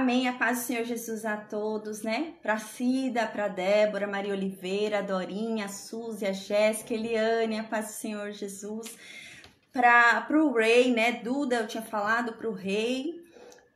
Amém, a paz do Senhor Jesus a todos, né? Pra Cida, pra Débora, Maria Oliveira, a Dorinha, a Suzy, a Jéssica, Eliane, a paz do Senhor Jesus. Pro Rei, né? Duda, eu tinha falado, pro Rei.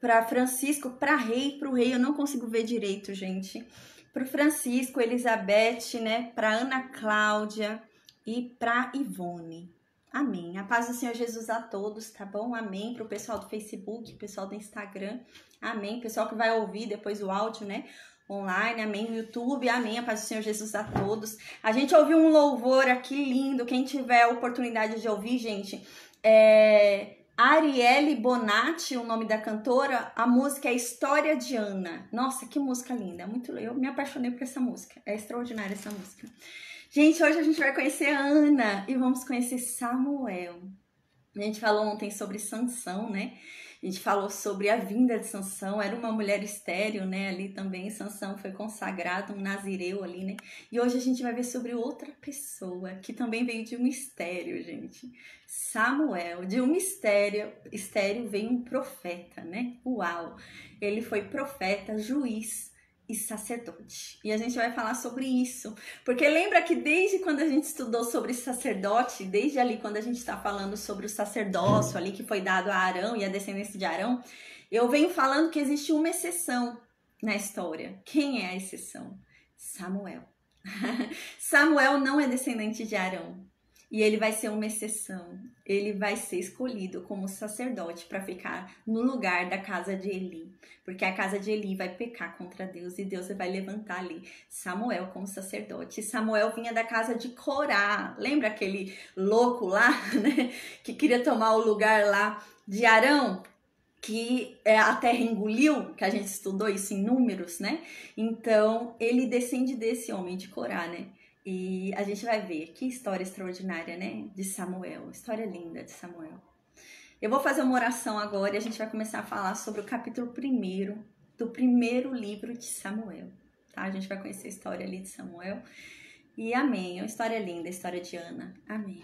Pra Francisco, pro Rei, eu não consigo ver direito, gente. Pro Francisco, Elizabeth, né? Pra Ana Cláudia e pra Ivone. Amém. A paz do Senhor Jesus a todos, tá bom? Amém. Pro pessoal do Facebook, pessoal do Instagram. Amém. Pessoal que vai ouvir depois o áudio, né? Online, amém. No YouTube, amém. A paz do Senhor Jesus a todos. A gente ouviu um louvor aqui lindo. Quem tiver a oportunidade de ouvir, gente, Arielle Bonatti, o nome da cantora. A música é História de Ana. Nossa, que música linda. Muito, eu me apaixonei por essa música. É extraordinária essa música. Gente, hoje a gente vai conhecer a Ana e vamos conhecer Samuel. A gente falou ontem sobre Sansão, né? A gente falou sobre a vinda de Sansão, era uma mulher estéril, né? Ali também, Sansão foi consagrado, um nazireu ali, né? E hoje a gente vai ver sobre outra pessoa que também veio de um mistério, gente. Samuel, de um mistério veio um profeta, né? Uau! Ele foi profeta, juiz e sacerdote. E a gente vai falar sobre isso. Porque lembra que desde quando a gente estudou sobre sacerdote, desde ali quando a gente está falando sobre o sacerdócio ali que foi dado a Arão e a descendência de Arão, eu venho falando que existe uma exceção na história. Quem é a exceção? Samuel. Samuel não é descendente de Arão. E ele vai ser uma exceção. Ele vai ser escolhido como sacerdote para ficar no lugar da casa de Eli. Porque a casa de Eli vai pecar contra Deus e Deus vai levantar ali Samuel como sacerdote. Samuel vinha da casa de Corá. Lembra aquele louco lá, né? Que queria tomar o lugar lá de Arão? Que a terra engoliu, que a gente estudou isso em Números, né? Então, ele descende desse homem de Corá, né? E a gente vai ver que história extraordinária, né? De Samuel, história linda de Samuel. Eu vou fazer uma oração agora e a gente vai começar a falar sobre o capítulo 1 do primeiro livro de Samuel, tá? A gente vai conhecer a história ali de Samuel. E amém, é uma história linda, a história de Ana. Amém.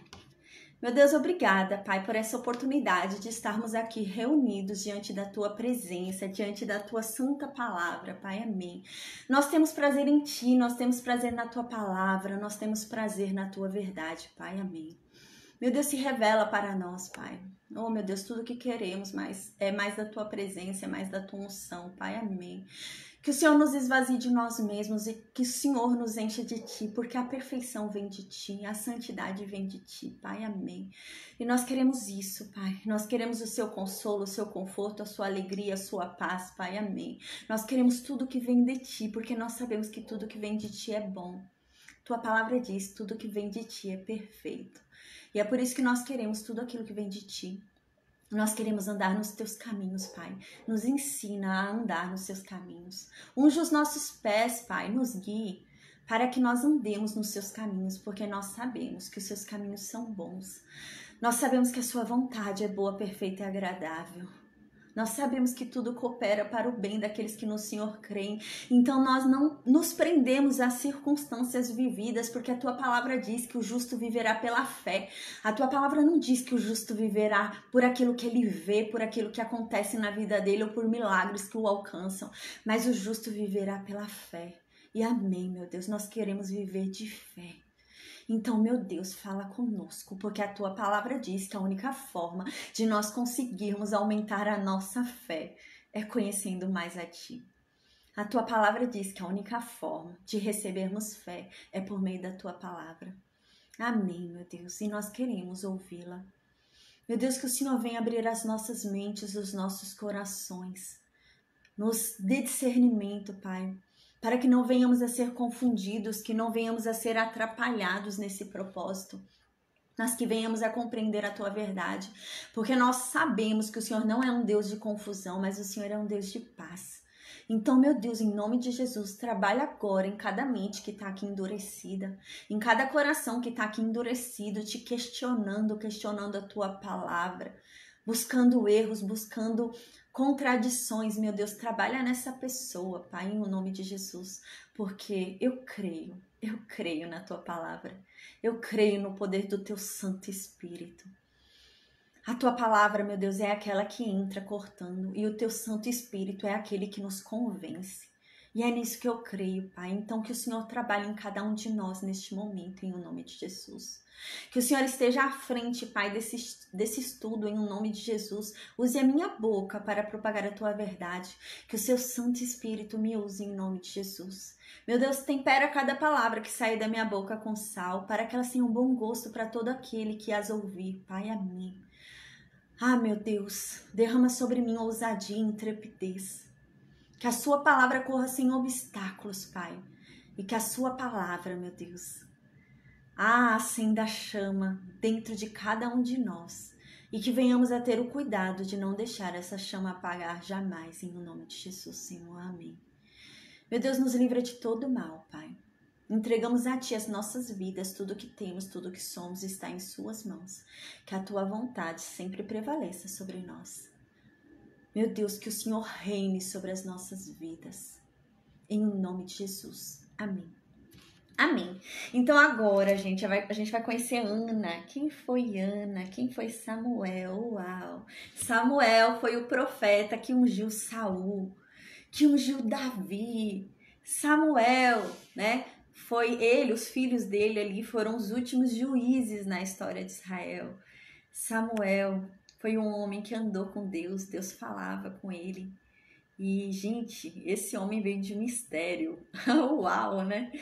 Meu Deus, obrigada, Pai, por essa oportunidade de estarmos aqui reunidos diante da Tua presença, diante da Tua santa palavra, Pai, amém. Nós temos prazer em Ti, nós temos prazer na Tua palavra, nós temos prazer na Tua verdade, Pai, amém. Meu Deus, se revela para nós, Pai. Oh, meu Deus, tudo que queremos, mas é mais da Tua presença, é mais da Tua unção, Pai, amém. Que o Senhor nos esvazie de nós mesmos e que o Senhor nos encha de Ti, porque a perfeição vem de Ti, a santidade vem de Ti, Pai, amém. E nós queremos isso, Pai, nós queremos o Seu consolo, o Seu conforto, a Sua alegria, a Sua paz, Pai, amém. Nós queremos tudo que vem de Ti, porque nós sabemos que tudo que vem de Ti é bom. Tua palavra diz, tudo que vem de Ti é perfeito. E é por isso que nós queremos tudo aquilo que vem de Ti. Nós queremos andar nos Teus caminhos, Pai. Nos ensina a andar nos Seus caminhos. Unge os nossos pés, Pai. Nos guie para que nós andemos nos Seus caminhos, porque nós sabemos que os Seus caminhos são bons. Nós sabemos que a Sua vontade é boa, perfeita e agradável. Nós sabemos que tudo coopera para o bem daqueles que no Senhor creem. Então nós não nos prendemos às circunstâncias vividas, porque a Tua palavra diz que o justo viverá pela fé. A Tua palavra não diz que o justo viverá por aquilo que ele vê, por aquilo que acontece na vida dele ou por milagres que o alcançam. Mas o justo viverá pela fé. E amém, meu Deus, nós queremos viver de fé. Então, meu Deus, fala conosco, porque a Tua palavra diz que a única forma de nós conseguirmos aumentar a nossa fé é conhecendo mais a Ti. A Tua palavra diz que a única forma de recebermos fé é por meio da Tua palavra. Amém, meu Deus, e nós queremos ouvi-la. Meu Deus, que o Senhor venha abrir as nossas mentes, os nossos corações, nos dê discernimento, Pai, para que não venhamos a ser confundidos, que não venhamos a ser atrapalhados nesse propósito, mas que venhamos a compreender a Tua verdade, porque nós sabemos que o Senhor não é um Deus de confusão, mas o Senhor é um Deus de paz. Então, meu Deus, em nome de Jesus, trabalha agora em cada mente que está aqui endurecida, em cada coração que está aqui endurecido, te questionando a Tua palavra, buscando erros, buscando contradições. Meu Deus, trabalha nessa pessoa, Pai, em nome de Jesus, porque eu creio na Tua palavra, eu creio no poder do Teu Santo Espírito. A tua palavra, meu Deus, é aquela que entra cortando e o teu Santo Espírito é aquele que nos convence. E é nisso que eu creio, Pai. Então que o Senhor trabalhe em cada um de nós neste momento, em nome de Jesus. Que o Senhor esteja à frente, Pai, desse estudo, em nome de Jesus. Use a minha boca para propagar a tua verdade. Que o seu Santo Espírito me use em nome de Jesus. Meu Deus, tempera cada palavra que sai da minha boca com sal, para que elas tenham um bom gosto para todo aquele que as ouvir, Pai. Amém. Ah, meu Deus, derrama sobre mim ousadia e intrepidez. Que a sua palavra corra sem obstáculos, Pai. E que a sua palavra, meu Deus, acenda a chama dentro de cada um de nós. E que venhamos a ter o cuidado de não deixar essa chama apagar jamais. Em nome de Jesus, Senhor. Amém. Meu Deus, nos livra de todo mal, Pai. Entregamos a Ti as nossas vidas, tudo que temos, tudo que somos está em Suas mãos. Que a Tua vontade sempre prevaleça sobre nós. Meu Deus, que o Senhor reine sobre as nossas vidas. Em nome de Jesus. Amém. Amém. Então agora, gente, a gente vai conhecer Ana. Quem foi Ana? Quem foi Samuel? Uau! Samuel foi o profeta que ungiu Saul, que ungiu Davi. Samuel, né? Foi ele, os filhos dele ali foram os últimos juízes na história de Israel. Samuel foi um homem que andou com Deus, Deus falava com ele. E, gente, esse homem veio de mistério. Uau, né?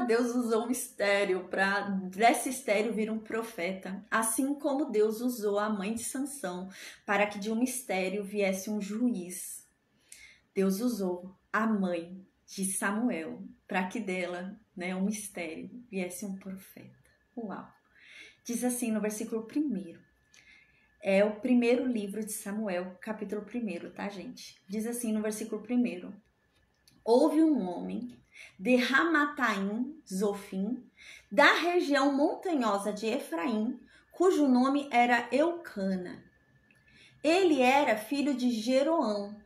Deus usou um mistério para desse mistério vir um profeta. Assim como Deus usou a mãe de Sansão para que de um mistério viesse um juiz. Deus usou a mãe de Samuel para que dela, né, um mistério, viesse um profeta. Uau! Diz assim no versículo 1. É o primeiro livro de Samuel, capítulo 1, tá, gente? Diz assim no versículo 1. Houve um homem de Ramataim, Zofim, da região montanhosa de Efraim, cujo nome era Eucana. Ele era filho de Jeroão,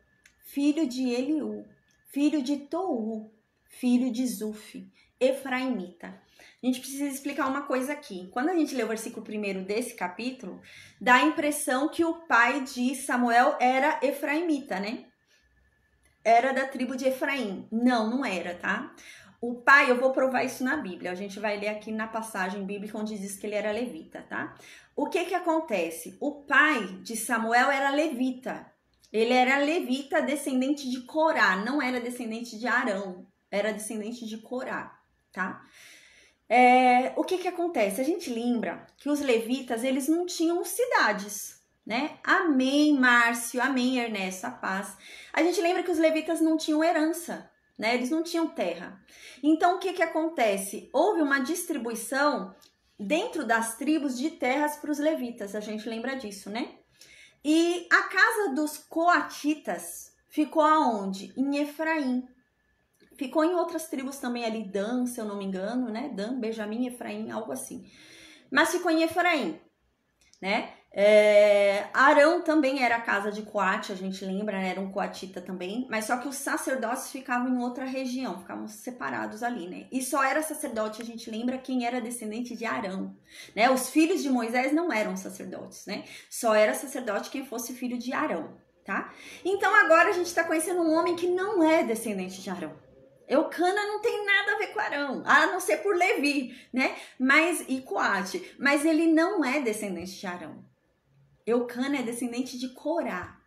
filho de Eliú, filho de Tou, filho de Zuf, efraimita. A gente precisa explicar uma coisa aqui. Quando a gente lê o versículo 1 desse capítulo, dá a impressão que o pai de Samuel era efraimita, né? Era da tribo de Efraim. Não, não era, tá? O pai, eu vou provar isso na Bíblia. A gente vai ler aqui na passagem bíblica onde diz que ele era levita, tá? O que que acontece? O pai de Samuel era levita. Ele era levita, descendente de Corá. Não era descendente de Arão. Era descendente de Corá, tá? O que que acontece? A gente lembra que os levitas, eles não tinham cidades, né? Amém, Márcio. Amém, Ernesto. A paz. A gente lembra que os levitas não tinham herança, né? Eles não tinham terra. Então, o que que acontece? Houve uma distribuição dentro das tribos de terras para os levitas. A gente lembra disso, né? E a casa dos coatitas ficou aonde? Em Efraim. Ficou em outras tribos também ali, Dan, se eu não me engano, né? Dan, Benjamim, Efraim, algo assim. Mas ficou em Efraim, né? Arão também era a casa de Coate, a gente lembra, né? Era um coatita também, mas só que os sacerdotes ficavam em outra região, ficavam separados ali, né? E só era sacerdote, a gente lembra, quem era descendente de Arão, né? Os filhos de Moisés não eram sacerdotes, né? Só era sacerdote quem fosse filho de Arão, tá? Então agora a gente tá conhecendo um homem que não é descendente de Arão. Eucana não tem nada a ver com Arão, a não ser por Levi, né? E Coate, mas ele não é descendente de Arão. Eucana é descendente de Corá,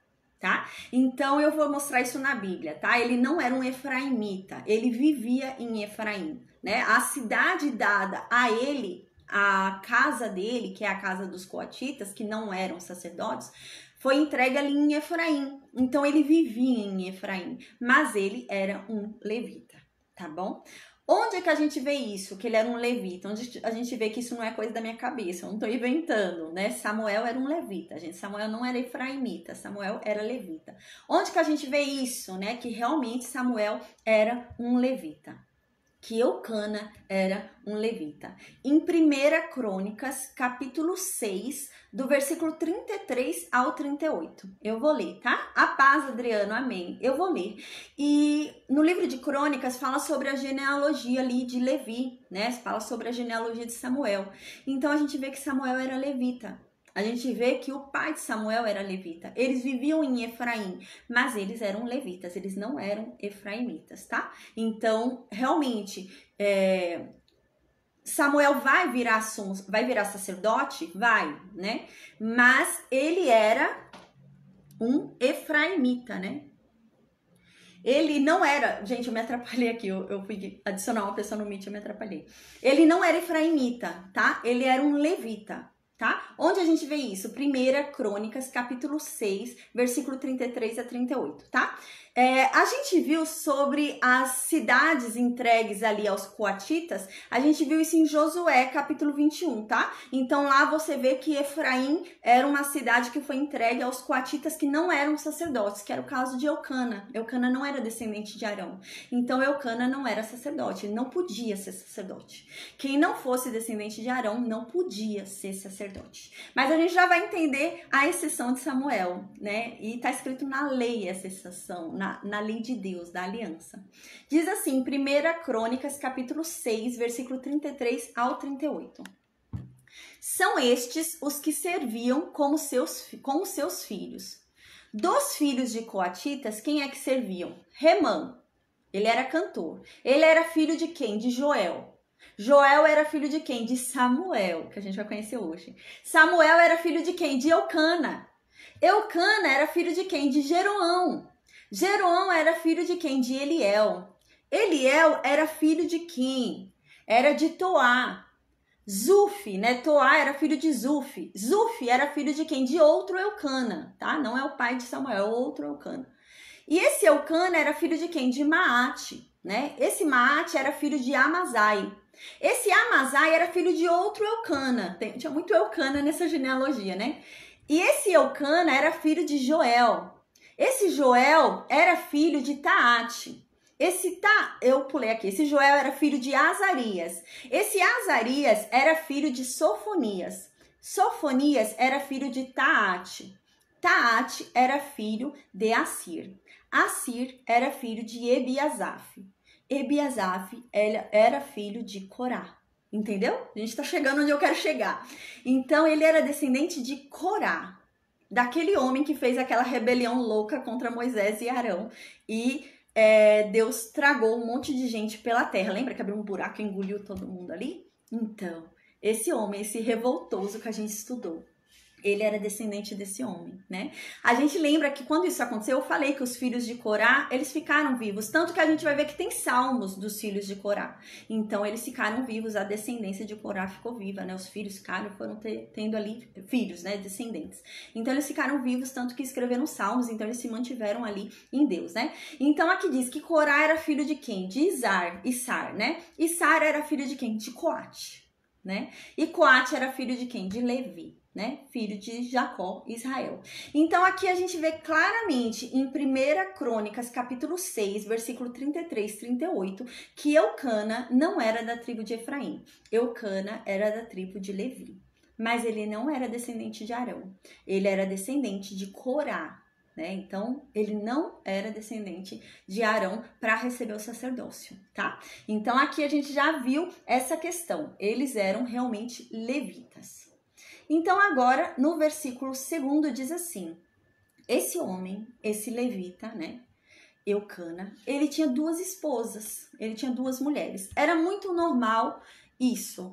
tá? Então eu vou mostrar isso na Bíblia, tá? Ele não era um efraimita, ele vivia em Efraim, né? A cidade dada a ele, a casa dele, que é a casa dos coatitas, que não eram sacerdotes, foi entregue ali em Efraim. Então ele vivia em Efraim, mas ele era um levita, tá bom? Onde é que a gente vê isso? Que ele era um levita? Onde a gente vê que isso não é coisa da minha cabeça, eu não tô inventando, né? Samuel era um levita, gente. Samuel não era efraimita, Samuel era levita. Onde que a gente vê isso, né? Que realmente Samuel era um levita. Que Eucana era um levita. Em 1 Crônicas, capítulo 6, do versículo 33 ao 38. Eu vou ler, tá? A paz, Adriano, amém. Eu vou ler. E no livro de Crônicas fala sobre a genealogia ali de Levi, né? Fala sobre a genealogia de Samuel. Então a gente vê que Samuel era levita. A gente vê que o pai de Samuel era levita. Eles viviam em Efraim, mas eles eram levitas, eles não eram efraimitas, tá? Então, realmente, Samuel vai virar sacerdote? Vai, né? Mas ele era um efraimita, né? Ele não era... Gente, eu me atrapalhei aqui. Eu fui adicionar uma pessoa no Meet, eu me atrapalhei. Ele não era efraimita, tá? Ele era um levita, tá? Onde a gente vê isso? 1 Crônicas, capítulo 6, versículo 33 a 38, tá? A gente viu sobre as cidades entregues ali aos coatitas, a gente viu isso em Josué, capítulo 21, tá? Então lá você vê que Efraim era uma cidade que foi entregue aos coatitas que não eram sacerdotes, que era o caso de Eucana. Eucana não era descendente de Arão. Então Eucana não era sacerdote, ele não podia ser sacerdote. Quem não fosse descendente de Arão não podia ser sacerdote. Mas a gente já vai entender a exceção de Samuel, né? E tá escrito na lei essa exceção, na lei de Deus, da aliança. Diz assim, 1 Crônicas, capítulo 6, versículo 33 ao 38. São estes os que serviam como os seus filhos. Dos filhos de coatitas, quem é que serviam? Remã, ele era cantor. Ele era filho de quem? De Joel. Joel era filho de quem? De Samuel, que a gente vai conhecer hoje. Samuel era filho de quem? De Eucana. Eucana era filho de quem? De Jeroão. Jeroão era filho de quem? De Eliel. Eliel era filho de quem? Era de Toá. Zuf, né? Toá era filho de Zuf. Zuf era filho de quem? De outro Eucana, tá? Não é o pai de Samuel, é outro Eucana. E esse Eucana era filho de quem? De Maate, né? Esse Maate era filho de Amazai. Esse Amazai era filho de outro Eucana. Tinha muito Eucana nessa genealogia, né? E esse Eucana era filho de Joel. Esse Joel era filho de Taate. Eu pulei aqui. Esse Joel era filho de Azarias. Esse Azarias era filho de Sofonias. Sofonias era filho de Taate. Taate era filho de Assir. Assir era filho de Ebiasaf. Ebiasaf era filho de Corá. Entendeu? A gente tá chegando onde eu quero chegar. Então, ele era descendente de Corá, daquele homem que fez aquela rebelião louca contra Moisés e Arão. E Deus tragou um monte de gente pela terra. Lembra que abriu um buraco e engoliu todo mundo ali? Então, esse homem, esse revoltoso que a gente estudou, ele era descendente desse homem, né? A gente lembra que quando isso aconteceu, eu falei que os filhos de Corá, eles ficaram vivos. Tanto que a gente vai ver que tem salmos dos filhos de Corá. Então, eles ficaram vivos, a descendência de Corá ficou viva, né? Os filhos foram tendo ali filhos, né? Descendentes. Então, eles ficaram vivos, tanto que escreveram salmos. Então, eles se mantiveram ali em Deus, né? Então, aqui diz que Corá era filho de quem? De Issar, né? Issar era filho de quem? De Coate, né? E Coate era filho de quem? De Levi, né? Filho de Jacó, Israel. Então, aqui a gente vê claramente em 1 Crônicas, capítulo 6, versículo 33, 38, que Eucana não era da tribo de Efraim. Eucana era da tribo de Levi. Mas ele não era descendente de Arão. Ele era descendente de Corá, né? Então, ele não era descendente de Arão para receber o sacerdócio, tá? Então, aqui a gente já viu essa questão. Eles eram realmente levitas. Então, agora, no versículo 2 diz assim, esse homem, esse levita, né, Eucana, ele tinha 2 esposas, ele tinha 2 mulheres. Era muito normal isso.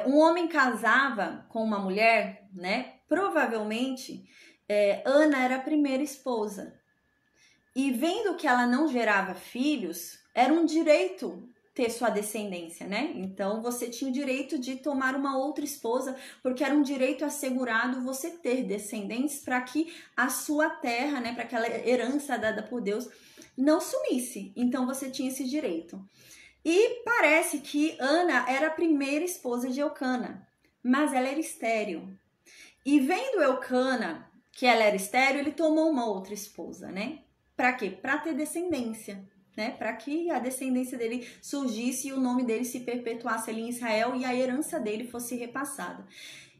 Um homem casava com uma mulher, né, provavelmente Ana era a primeira esposa. E vendo que ela não gerava filhos, era um direito ter sua descendência, né? Então, você tinha o direito de tomar uma outra esposa, porque era um direito assegurado você ter descendentes para que a sua terra, né, para aquela herança dada por Deus, não sumisse. Então, você tinha esse direito. E parece que Ana era a primeira esposa de Eucana, mas ela era estéril. E vendo Eucana que ela era estéril, ele tomou uma outra esposa, né? Para quê? Para ter descendência, né? Para que a descendência dele surgisse e o nome dele se perpetuasse ali em Israel e a herança dele fosse repassada.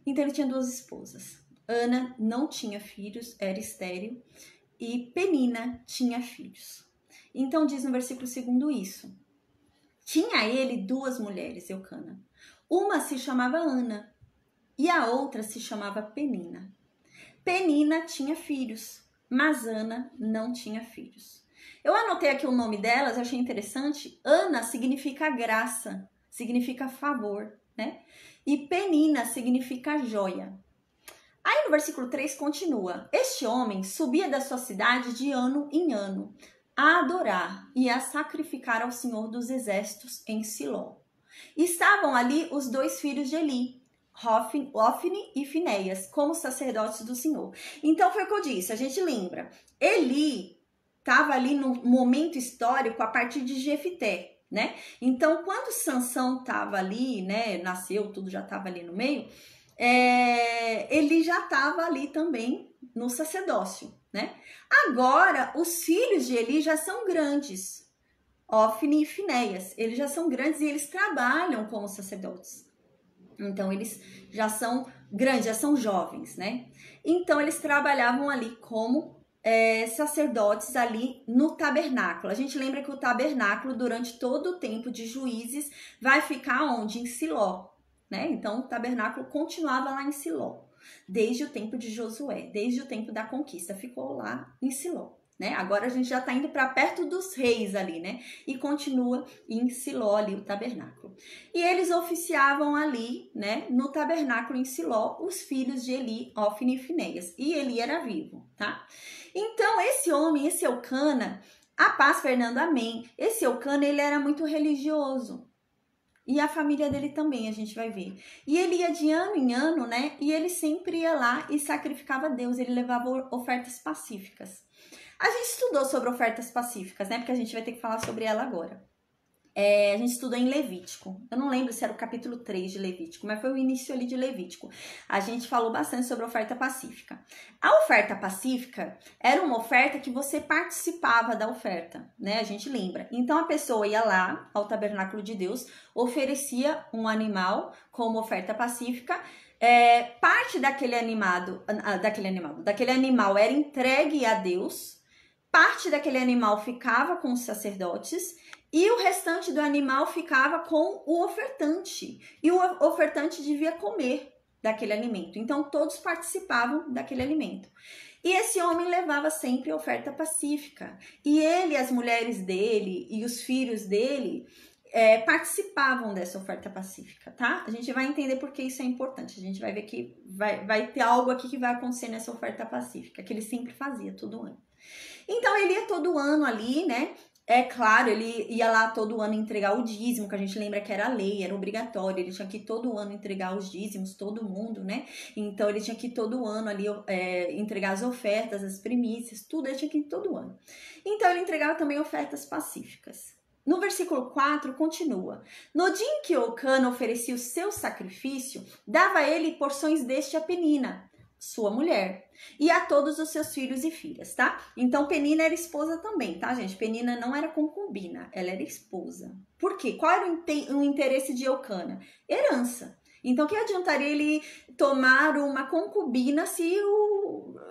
Então ele tinha 2 esposas. Ana não tinha filhos, era estéril, e Penina tinha filhos. Então diz no versículo 2 isso. Tinha ele 2 mulheres, Eucana. Uma se chamava Ana e a outra se chamava Penina. Penina tinha filhos, mas Ana não tinha filhos. Eu anotei aqui o nome delas, achei interessante. Ana significa graça, significa favor, né? E Penina significa joia. Aí no versículo 3 continua: este homem subia da sua cidade de ano em ano a adorar e a sacrificar ao Senhor dos Exércitos em Siló. Estavam ali os dois filhos de Eli, Ofni e Finéias, como sacerdotes do Senhor. Então foi o que eu disse, a gente lembra. Eli estava ali no momento histórico a partir de Jefité, né? Então quando Sansão estava ali, né, nasceu, tudo já estava ali no meio, ele já estava ali também no sacerdócio, né? Agora, os filhos de Eli já são grandes, Ofni e Finéias, eles já são grandes e eles trabalham como sacerdotes. Então, eles já são grandes, já são jovens, né? Então, eles trabalhavam ali como sacerdotes ali no tabernáculo. A gente lembra que o tabernáculo, durante todo o tempo de Juízes, vai ficar onde? Em Siló, né? Então, o tabernáculo continuava lá em Siló, desde o tempo de Josué, desde o tempo da conquista, ficou lá em Siló, né? Agora a gente já está indo para perto dos reis ali, né? E continua em Siló ali o tabernáculo. E eles oficiavam ali, né? No tabernáculo em Siló, os filhos de Eli, Ofni e Finéias. E Eli era vivo, tá? Então, esse homem, esse Eucana, a paz, Fernando, amém. Esse Eucana, ele era muito religioso. E a família dele também, a gente vai ver. E ele ia de ano em ano, né? E ele sempre ia lá e sacrificava a Deus. Ele levava ofertas pacíficas. A gente estudou sobre ofertas pacíficas, né? Porque a gente vai ter que falar sobre ela agora. A gente estudou em Levítico. Eu não lembro se era o capítulo 3 de Levítico, mas foi o início ali de Levítico. A gente falou bastante sobre oferta pacífica. A oferta pacífica era uma oferta que você participava da oferta, né? A gente lembra. Então, a pessoa ia lá ao tabernáculo de Deus, oferecia um animal como oferta pacífica. Parte daquele animal era entregue a Deus, parte daquele animal ficava com os sacerdotes e o restante do animal ficava com o ofertante. E o ofertante devia comer daquele alimento. Então, todos participavam daquele alimento. E esse homem levava sempre oferta pacífica. E ele, as mulheres dele e os filhos dele participavam dessa oferta pacífica, tá? A gente vai entender por que isso é importante. A gente vai ver que vai ter algo aqui que vai acontecer nessa oferta pacífica, que ele sempre fazia todo ano. Então, ele ia todo ano ali, né? É claro, ele ia lá todo ano entregar o dízimo, que a gente lembra que era lei, era obrigatório. Ele tinha que todo ano entregar os dízimos, todo mundo, né? Então, ele tinha que todo ano ali entregar as ofertas, as primícias, tudo ele tinha que ir todo ano. Então, ele entregava também ofertas pacíficas. No versículo 4, continua. No dia em que Eucana oferecia o seu sacrifício, dava ele porções deste a Penina, sua mulher, e a todos os seus filhos e filhas, tá? Então, Penina era esposa também, tá, gente? Penina não era concubina, ela era esposa. Por quê? Qual era o interesse de Eucana? Herança. Então, que adiantaria ele tomar uma concubina se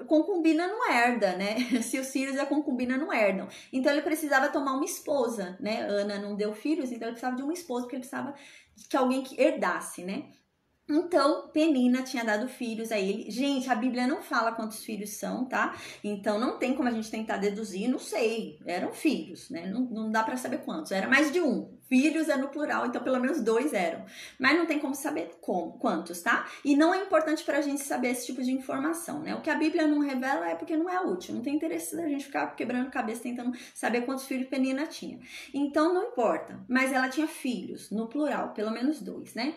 a concubina não herda, né? Se os filhos da concubina não herdam. Então, ele precisava tomar uma esposa, né? Ana não deu filhos, então ele precisava de uma esposa, porque ele precisava de alguém que herdasse, né? Então, Penina tinha dado filhos a ele. Gente, a Bíblia não fala quantos filhos são, tá? Então, não tem como a gente tentar deduzir, não sei. Eram filhos, né? Não dá pra saber quantos. Era mais de um. Filhos é no plural, então pelo menos 2 eram. Mas não tem como saber quantos, tá? E não é importante pra gente saber esse tipo de informação, né? O que a Bíblia não revela é porque não é útil. Não tem interesse da gente ficar quebrando cabeça tentando saber quantos filhos Penina tinha. Então, não importa. Mas ela tinha filhos, no plural, pelo menos 2, né?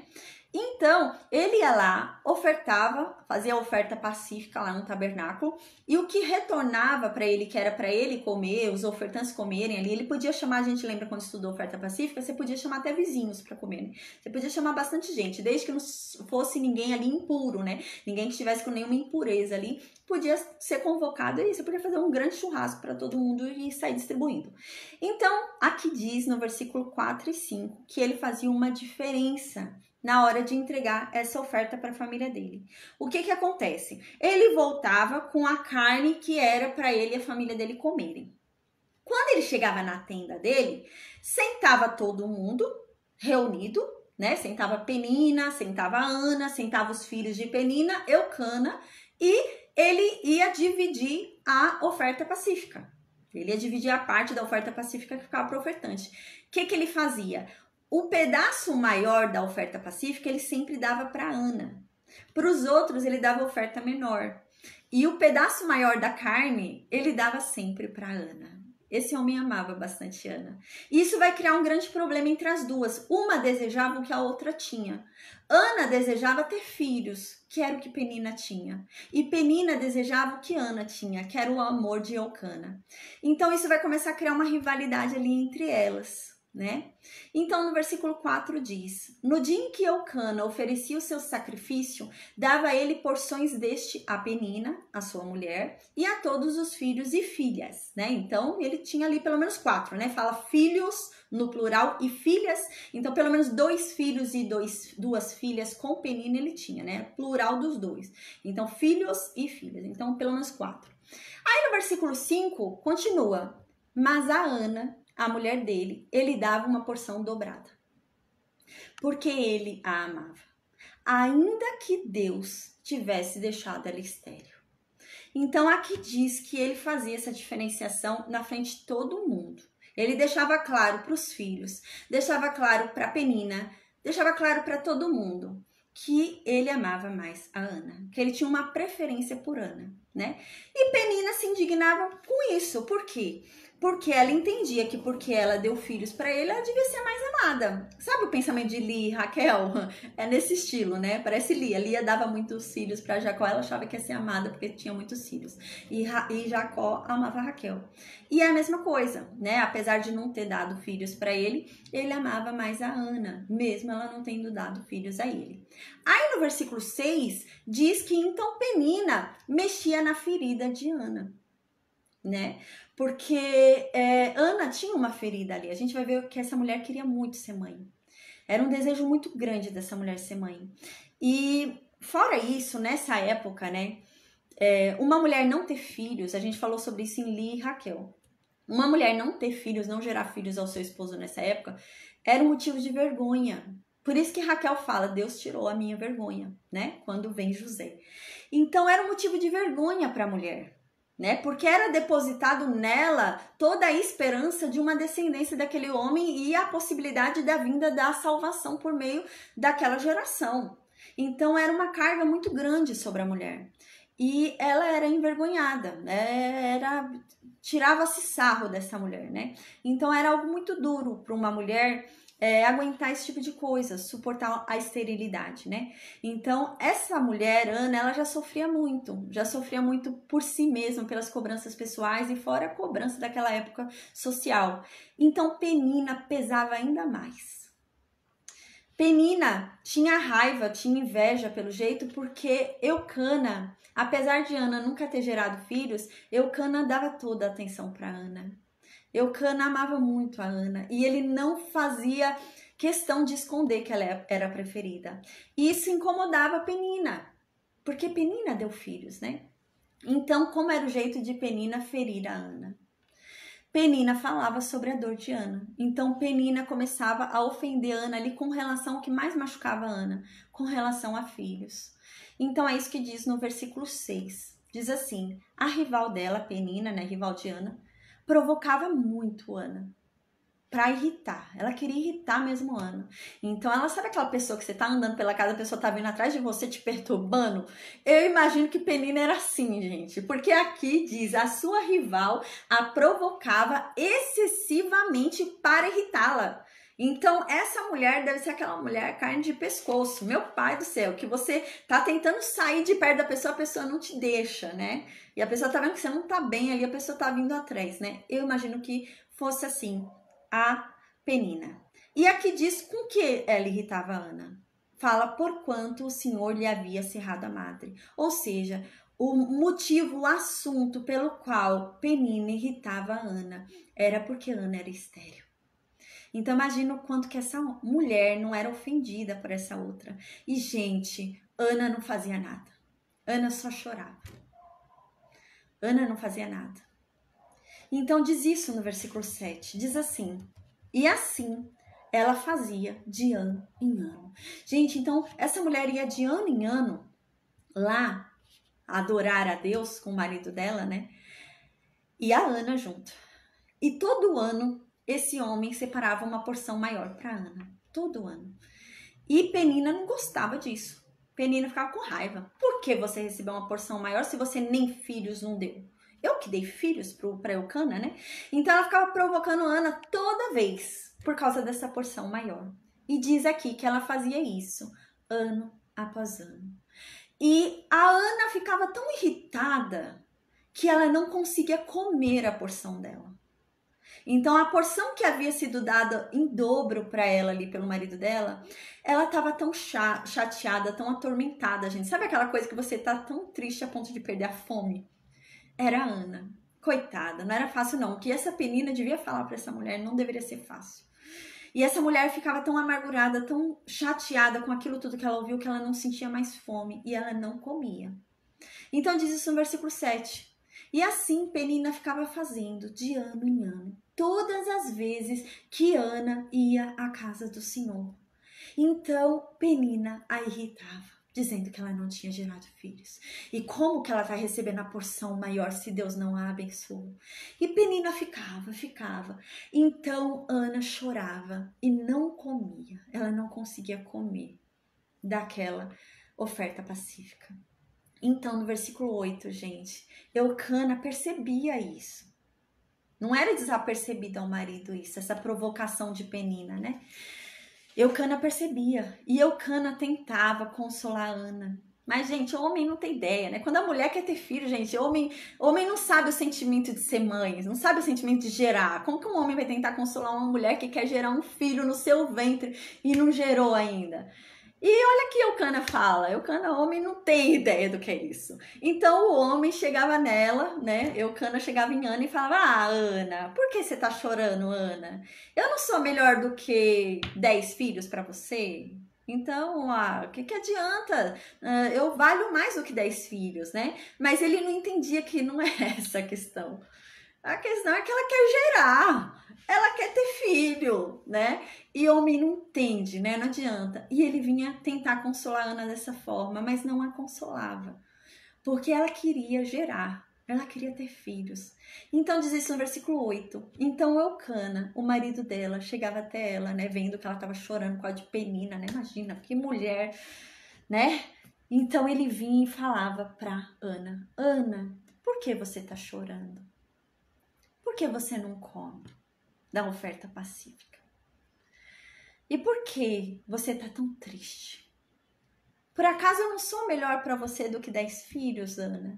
Então, ele ia lá, ofertava, fazia a oferta pacífica lá no tabernáculo, e o que retornava para ele, que era para ele comer, os ofertantes comerem ali, ele podia chamar, a gente lembra quando estudou oferta pacífica, você podia chamar até vizinhos para comerem. Você podia chamar bastante gente, desde que não fosse ninguém ali impuro, né? Ninguém que estivesse com nenhuma impureza ali, podia ser convocado e você podia fazer um grande churrasco para todo mundo e sair distribuindo. Então, aqui diz no versículo 4 e 5 que ele fazia uma diferença na hora de entregar essa oferta para a família dele. O que acontece? Ele voltava com a carne que era para ele e a família dele comerem. Quando ele chegava na tenda dele, sentava todo mundo reunido né? Sentava Penina, sentava Ana, sentava os filhos de Penina, Eucana, e ele ia dividir a oferta pacífica. Ele ia dividir a parte da oferta pacífica que ficava para o ofertante. O que ele fazia? O pedaço maior da oferta pacífica ele sempre dava para Ana. Para os outros ele dava oferta menor. E o pedaço maior da carne ele dava sempre para Ana. Esse homem amava bastante Ana. E isso vai criar um grande problema entre as duas. Uma desejava o que a outra tinha. Ana desejava ter filhos, que era o que Penina tinha. E Penina desejava o que Ana tinha, que era o amor de Eucana. Então isso vai começar a criar uma rivalidade ali entre elas, né? Então no versículo 4 diz: no dia em que Eucana oferecia o seu sacrifício, dava ele porções deste a Penina, a sua mulher, e a todos os filhos e filhas, né? Então ele tinha ali pelo menos 4, né? Fala filhos no plural e filhas, então pelo menos 2 filhos e 2 filhas com Penina ele tinha, né? Plural dos 2. Então filhos e filhas, então pelo menos 4. Aí no versículo 5 continua: mas a Ana, a mulher dele, ele dava uma porção dobrada, porque ele a amava, ainda que Deus tivesse deixado ela estéril. Então aqui diz que ele fazia essa diferenciação na frente de todo mundo. Ele deixava claro para os filhos, deixava claro para Penina, deixava claro para todo mundo que ele amava mais a Ana, que ele tinha uma preferência por Ana, né? E Penina se indignava com isso. Por quê? Porque ela entendia que porque ela deu filhos para ele, ela devia ser mais amada. Sabe o pensamento de Lia e Raquel? É nesse estilo, né? Parece Lia. Lia dava muitos filhos para Jacó, ela achava que ia ser amada porque tinha muitos filhos. E Jacó amava Raquel. E é a mesma coisa, né? Apesar de não ter dado filhos para ele, ele amava mais a Ana, mesmo ela não tendo dado filhos a ele. Aí no versículo 6, diz que então Penina mexia na ferida de Ana, né? Porque Ana tinha uma ferida ali. A gente vai ver que essa mulher queria muito ser mãe. Era um desejo muito grande dessa mulher ser mãe. E fora isso, nessa época, né? Uma mulher não ter filhos, a gente falou sobre isso em Lia e Raquel. Uma mulher não ter filhos, não gerar filhos ao seu esposo nessa época, era um motivo de vergonha. Por isso que Raquel fala, Deus tirou a minha vergonha, né? Quando vem José. Então era um motivo de vergonha para a mulher, né? Porque era depositado nela toda a esperança de uma descendência daquele homem e a possibilidade da vinda da salvação por meio daquela geração. Então era uma carga muito grande sobre a mulher. E ela era envergonhada, né? Tirava-se sarro dessa mulher, né? Então era algo muito duro para uma mulher aguentar esse tipo de coisa, suportar a esterilidade, né? Então essa mulher, Ana, ela já sofria muito por si mesma, pelas cobranças pessoais e fora a cobrança daquela época social. Então Penina pesava ainda mais. Penina tinha raiva, tinha inveja pelo jeito, porque Eucana, apesar de Ana nunca ter gerado filhos, Eucana dava toda a atenção para Ana. Eucana amava muito a Ana e ele não fazia questão de esconder que ela era a preferida. E isso incomodava Penina, porque Penina deu filhos, né? Então, como era o jeito de Penina ferir a Ana? Penina falava sobre a dor de Ana. Então, Penina começava a ofender Ana ali com relação ao que mais machucava a Ana, com relação a filhos. Então, é isso que diz no versículo 6. Diz assim, a rival dela, Penina, né, rival de Ana, provocava muito Ana para irritar. Ela queria irritar mesmo Ana. Então, ela sabe aquela pessoa que você tá andando pela casa, a pessoa tá vindo atrás de você te perturbando? Eu imagino que Penina era assim, gente. Porque aqui diz, a sua rival a provocava excessivamente para irritá-la. Então, essa mulher deve ser aquela mulher carne de pescoço. Meu pai do céu, que você tá tentando sair de perto da pessoa, a pessoa não te deixa, né? E a pessoa tá vendo que você não tá bem ali, a pessoa tá vindo atrás, né? Eu imagino que fosse assim a Penina. E aqui diz com que ela irritava a Ana. Fala, porquanto o Senhor lhe havia cerrado a madre. Ou seja, o motivo, o assunto pelo qual Penina irritava a Ana era porque Ana era estéril. Então imagina o quanto que essa mulher não era ofendida por essa outra. E gente, Ana não fazia nada. Ana só chorava. Ana não fazia nada. Então diz isso no versículo 7, diz assim, e assim ela fazia de ano em ano. Gente, então essa mulher ia de ano em ano lá adorar a Deus com o marido dela, né? E a Ana junto. E todo ano esse homem separava uma porção maior para Ana. Todo ano. E Penina não gostava disso. Penina ficava com raiva. Por que você recebeu uma porção maior se você nem filhos não deu? Eu que dei filhos para Eucana, né? Então ela ficava provocando Ana toda vez por causa dessa porção maior. E diz aqui que ela fazia isso ano após ano. E a Ana ficava tão irritada que ela não conseguia comer a porção dela. Então, a porção que havia sido dada em dobro para ela ali pelo marido dela, ela estava tão chateada, tão atormentada, gente. Sabe aquela coisa que você tá tão triste a ponto de perder a fome? Era a Ana. Coitada, não era fácil não. O que essa Penina devia falar para essa mulher não deveria ser fácil. E essa mulher ficava tão amargurada, tão chateada com aquilo tudo que ela ouviu, que ela não sentia mais fome e ela não comia. Então diz isso no versículo 7. E assim Penina ficava fazendo de ano em ano, todas as vezes que Ana ia à casa do Senhor. Então Penina a irritava, dizendo que ela não tinha gerado filhos. E como que ela vai receber a porção maior se Deus não a abençoou? E Penina ficava. Então Ana chorava e não comia. Ela não conseguia comer daquela oferta pacífica. Então, no versículo 8, gente, Eucana percebia isso. Não era desapercebido ao marido isso, essa provocação de Penina, né? Eucana percebia e Eucana tentava consolar Ana. Mas, gente, o homem não tem ideia, né? Quando a mulher quer ter filho, gente, homem não sabe o sentimento de ser mãe, não sabe o sentimento de gerar. Como que um homem vai tentar consolar uma mulher que quer gerar um filho no seu ventre e não gerou ainda? E olha que Eucana fala, Eucana, homem não tem ideia do que é isso. Então o homem chegava nela, né? Eucana chegava em Ana e falava: ah, Ana, por que você tá chorando, Ana? Eu não sou melhor do que 10 filhos para você? Então, o que adianta? Eu valho mais do que 10 filhos, né? Mas ele não entendia que não é essa a questão. A questão é que ela quer gerar, ela quer ter filho, né? E homem não entende, né? Não adianta. E ele vinha tentar consolar a Ana dessa forma, mas não a consolava. Porque ela queria gerar, ela queria ter filhos. Então diz isso no versículo 8. Então Eucana, o marido dela, chegava até ela, né? Vendo que ela estava chorando por causa de Penina, né? Imagina, que mulher, né? Então ele vinha e falava para Ana: Ana, por que você está chorando? Por que você não come da oferta pacífica? E por que você tá tão triste? Por acaso eu não sou melhor para você do que 10 filhos, Ana?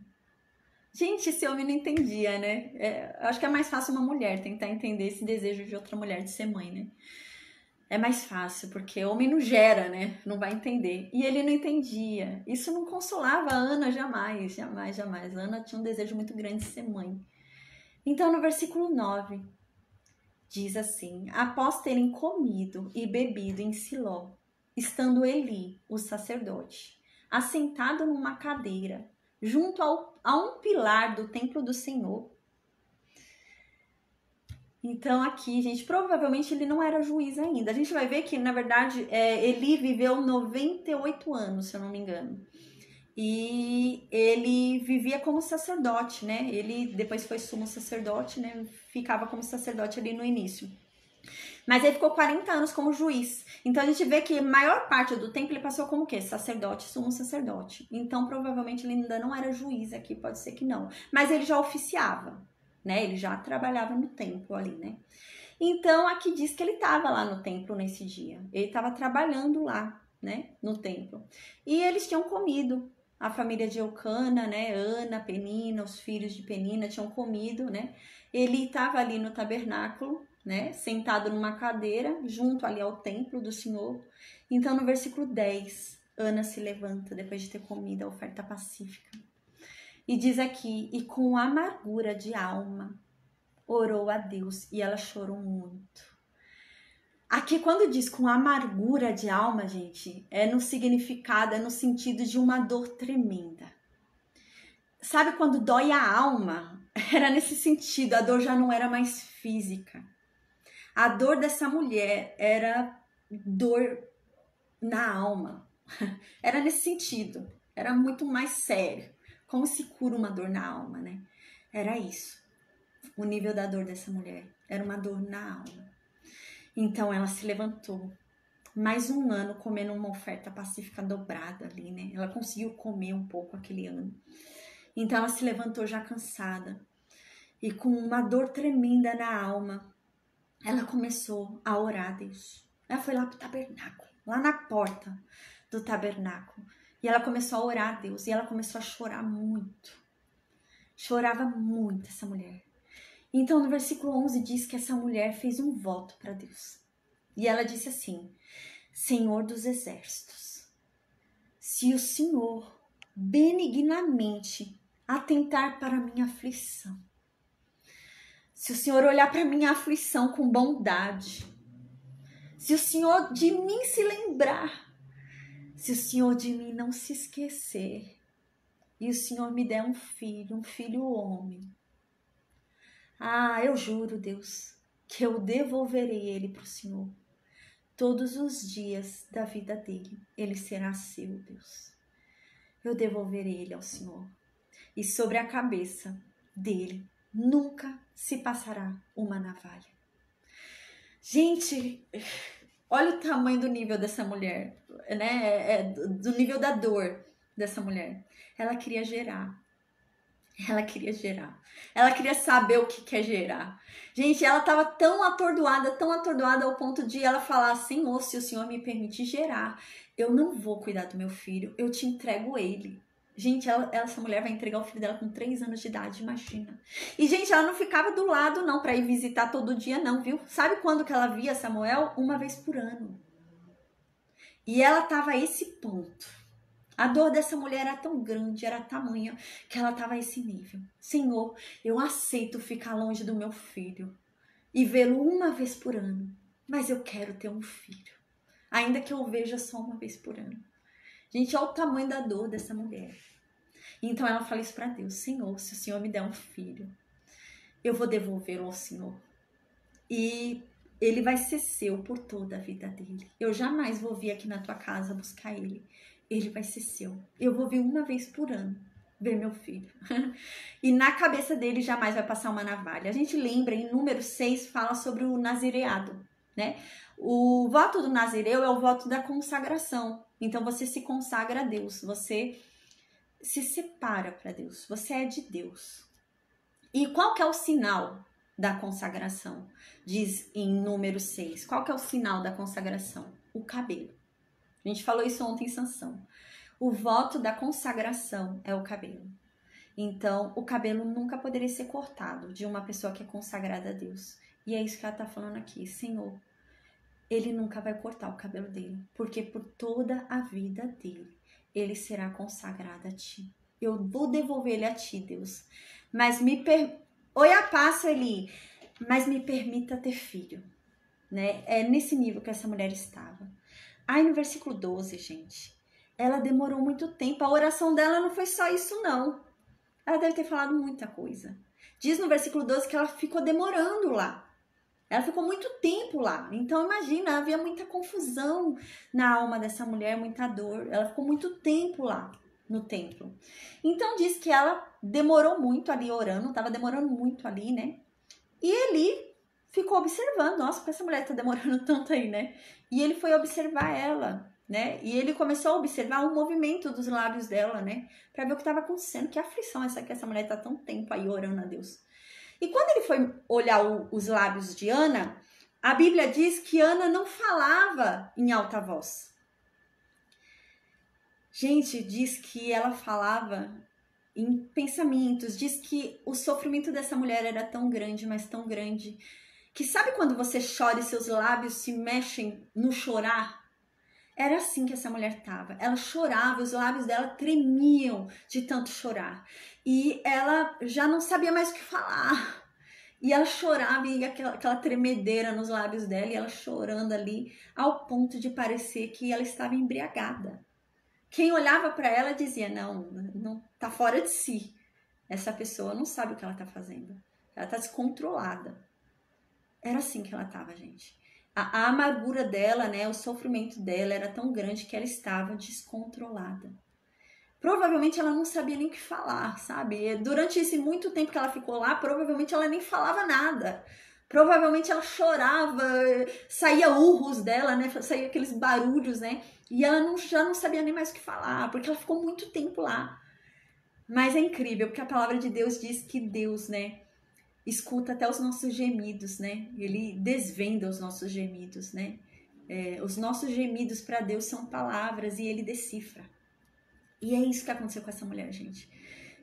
Gente, esse homem não entendia, né? Acho que é mais fácil uma mulher tentar entender esse desejo de outra mulher de ser mãe, né? É mais fácil, porque homem não gera, né? Não vai entender. E ele não entendia. Isso não consolava a Ana jamais, jamais, jamais. A Ana tinha um desejo muito grande de ser mãe. Então, no versículo 9, diz assim: após terem comido e bebido em Siló, estando Eli, o sacerdote, assentado numa cadeira, junto a um pilar do templo do Senhor. Então aqui, gente, provavelmente ele não era juiz ainda. A gente vai ver que, na verdade, Eli viveu 98 anos, se eu não me engano. E ele vivia como sacerdote, né? Ele depois foi sumo sacerdote, né? Ficava como sacerdote ali no início. Mas ele ficou 40 anos como juiz. Então a gente vê que a maior parte do tempo ele passou como o quê? Sacerdote, sumo sacerdote. Então provavelmente ele ainda não era juiz aqui, pode ser que não. Mas ele já oficiava, né? Ele já trabalhava no templo ali, né? Então aqui diz que ele estava lá no templo nesse dia. Ele estava trabalhando lá, né? No templo. E eles tinham comido. A família de Eucana, né? Ana, Penina, os filhos de Penina tinham comido, né? Ele estava ali no tabernáculo, né? Sentado numa cadeira, junto ali ao templo do Senhor. Então, no versículo 10, Ana se levanta depois de ter comido a oferta pacífica. E diz aqui: e com amargura de alma, orou a Deus, e ela chorou muito. Aqui, quando diz com amargura de alma, gente, é no significado, é no sentido de uma dor tremenda. Sabe quando dói a alma? Era nesse sentido, a dor já não era mais física. A dor dessa mulher era dor na alma. Era nesse sentido. Era muito mais sério. Como se cura uma dor na alma, né? Era isso. O nível da dor dessa mulher. Era uma dor na alma. Então ela se levantou. Mais um ano comendo uma oferta pacífica dobrada ali, né? Ela conseguiu comer um pouco aquele ano. Então ela se levantou já cansada. E com uma dor tremenda na alma, ela começou a orar a Deus. Ela foi lá pro tabernáculo, lá na porta do tabernáculo. E ela começou a orar a Deus. E ela começou a chorar muito. Chorava muito essa mulher. Então no versículo 11 diz que essa mulher fez um voto para Deus. E ela disse assim: Senhor dos exércitos, se o Senhor benignamente atentar para a minha aflição, se o Senhor olhar para a minha aflição com bondade, se o Senhor de mim se lembrar, se o Senhor de mim não se esquecer, e o Senhor me der um filho homem, eu juro, Deus, que eu devolverei ele para o Senhor. Todos os dias da vida dele, ele será seu, Deus. Eu devolverei ele ao Senhor. E sobre a cabeça dele nunca se passará uma navalha. Gente, olha o tamanho do nível dessa mulher, né? Do nível da dor dessa mulher. Ela queria gerar. Ela queria gerar. Ela queria saber o que é gerar. Gente, ela estava tão atordoada ao ponto de ela falar: Senhor, se o Senhor me permitir gerar, eu não vou cuidar do meu filho, eu te entrego ele. Gente, essa mulher vai entregar o filho dela com 3 anos de idade, imagina. E, gente, ela não ficava do lado, não, para ir visitar todo dia, não, viu? Sabe quando que ela via Samuel? Uma vez por ano. E ela estava a esse ponto. A dor dessa mulher era tão grande, era tamanha, que ela estava a esse nível. Senhor, eu aceito ficar longe do meu filho e vê-lo uma vez por ano, mas eu quero ter um filho, ainda que eu veja só uma vez por ano. Gente, olha o tamanho da dor dessa mulher. Então ela fala isso para Deus: Senhor, se o Senhor me der um filho, eu vou devolvê-lo ao Senhor. E ele vai ser seu por toda a vida dele. Eu jamais vou vir aqui na tua casa buscar ele. Ele vai ser seu. Eu vou vir uma vez por ano ver meu filho. E na cabeça dele jamais vai passar uma navalha. A gente lembra, em número 6, fala sobre o nazireado, né? O voto do nazireu é o voto da consagração. Então você se consagra a Deus, você se separa para Deus, você é de Deus. E qual que é o sinal da consagração? Diz em número 6. Qual que é o sinal da consagração? O cabelo. A gente falou isso ontem em Sansão. O voto da consagração é o cabelo. Então, o cabelo nunca poderia ser cortado de uma pessoa que é consagrada a Deus. E é isso que ela está falando aqui. Senhor, ele nunca vai cortar o cabelo dele, porque por toda a vida dele, ele será consagrado a ti. Eu vou devolver ele a ti, Deus. Mas Oi, a paz, Eli. Mas me permita ter filho. Né? É nesse nível que essa mulher estava. Aí no versículo 12, gente, ela demorou muito tempo. A oração dela não foi só isso, não. Ela deve ter falado muita coisa. Diz no versículo 12 que ela ficou demorando lá. Ela ficou muito tempo lá. Então imagina, havia muita confusão na alma dessa mulher, muita dor. Ela ficou muito tempo lá no templo. Então diz que ela demorou muito ali orando, estava demorando muito ali, né? E Eli ficou observando, nossa, porque essa mulher tá demorando tanto aí, né? E ele foi observar ela, né? E ele começou a observar o movimento dos lábios dela, né? Pra ver o que estava acontecendo, que aflição essa que essa mulher tá tão tempo aí orando a Deus. E quando ele foi olhar os lábios de Ana, a Bíblia diz que Ana não falava em alta voz. Gente, diz que ela falava em pensamentos, diz que o sofrimento dessa mulher era tão grande, mas tão grande, que sabe quando você chora e seus lábios se mexem no chorar? Era assim que essa mulher estava. Ela chorava, os lábios dela tremiam de tanto chorar. E ela já não sabia mais o que falar. E ela chorava e aquela tremedeira nos lábios dela, e ela chorando ali, ao ponto de parecer que ela estava embriagada. Quem olhava para ela dizia: não, tá fora de si. Essa pessoa não sabe o que ela está fazendo. Ela está descontrolada. Era assim que ela estava, gente. A amargura dela, né, o sofrimento dela era tão grande que ela estava descontrolada. Provavelmente ela não sabia nem o que falar, sabe? Durante esse muito tempo que ela ficou lá, provavelmente ela nem falava nada. Provavelmente ela chorava, saía urros dela, né? Saía aqueles barulhos, né? E ela já não sabia nem mais o que falar, porque ela ficou muito tempo lá. Mas é incrível, porque a palavra de Deus diz que Deus, né, escuta até os nossos gemidos, né? Ele desvenda os nossos gemidos, né? Os nossos gemidos para Deus são palavras e ele decifra. E é isso que aconteceu com essa mulher, gente.